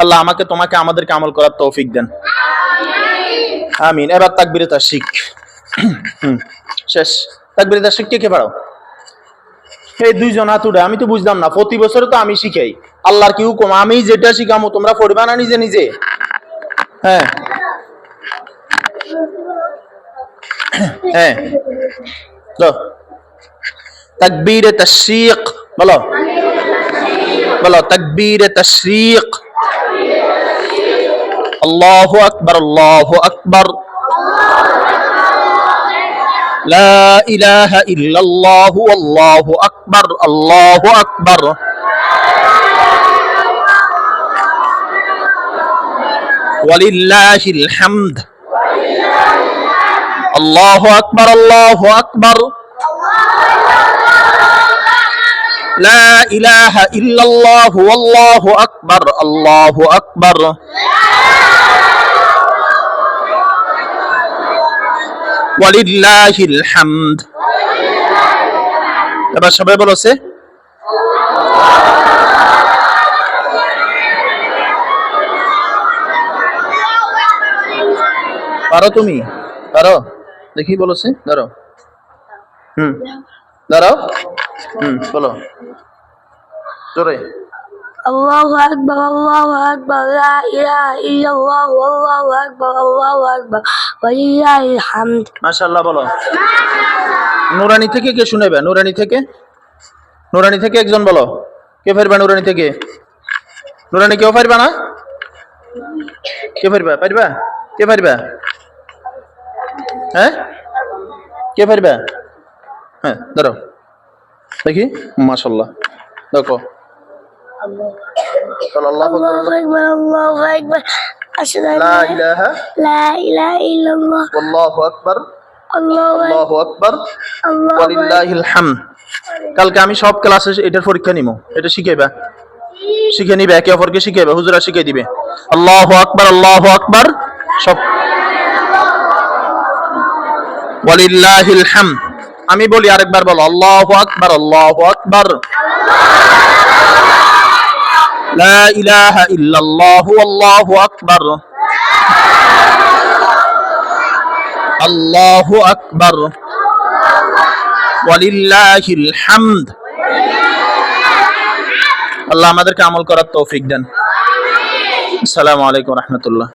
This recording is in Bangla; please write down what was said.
আল্লাহ আমাকে তোমাকে আমাদেরকে আমল করার তৌফিক দেন, আমিন। এবার তাকবীরে তাশরিক। শেষ। তাকবীরে তাশরিক কে পারো? এই দুইজন হাত উঠে। আমি তো বুঝলাম না, প্রতি বছর তো আমি শিখাই, আল্লাহর কি হুকুম? আমি যেটা শিখামো তোমরা পড়বা না নিজে নিজে? হ্যাঁ হ্যাঁ, তাকবীরে তাশরিক বলো, বলো তাকবীরে তাশরিক। আল্লাহু আকবার, আল্লাহু আকবার। লা ইলাহা ইল্লাল্লাহু আল্লাহু আকবার, আল্লাহু আকবার। ওয়ালিল্লাহিল হামদ। আল্লাহু আকবার, আল্লাহু আকবার। লা ইলাহা ইল্লাল্লাহু আল্লাহু আকবার, আল্লাহু আকবার। ওয়ালিল্লাহিল হামদ। এবার সবাই বলছে পারো? তুমি পারো? দেখি বলছে, দাঁড়াও। দাঁড়াও। বলো জোরে। আল্লাহু আকবার, আল্লাহু আকবার, লা ইলাহা ইল্লাল্লাহ, আল্লাহু আকবার, আল্লাহু আকবার, ওয়ালিল্লাহিল হামদ। মাশাআল্লাহ বলো। নুরানি থেকে কে শুনাবে? নুরানি থেকে, নুরানি থেকে একজন বলো। কে পারবা নুরানি থেকে? নুরানি কেউ পারবা না? কে পারবা? পারবা? কে পারবা? হ্যাঁ, কে পারবা? হ্যাঁ, দাঁড়াও দেখি। মাশাআল্লাহ, দেখো। আল্লাহু আকবার, আল্লাহু আকবার, আশহাদু লা ইলাহা ইল্লাল্লাহ, আল্লাহু আকবার, আল্লাহু আল্লাহু আকবার, আকবার। ওয়ালিল্লাহিল হামদ। কালকে আমি সব ক্লাসে এটার পরীক্ষা নিব, এটা শিখাইবা, শিখে নিবে, একে অপরকে শিখাইবা, হুজুরা শিখাই দিবে। আল্লাহু আকবার, আল্লাহু আকবার, সব। ওয়ালিল্লাহিল হামদ। আমি বলি আরেকবার বলো, আল্লাহু আকবার, আল্লাহু আকবার। লা ইলাহা ইল্লাল্লাহু আল্লাহু আকবার, আল্লাহু আকবার, ওয়ালিল্লাহিল হামদ। আল্লাহ আমাদেরকে আমল করার তৌফিক দেন। আসসালামু আলাইকুম ওয়া রাহমাতুল্লাহ।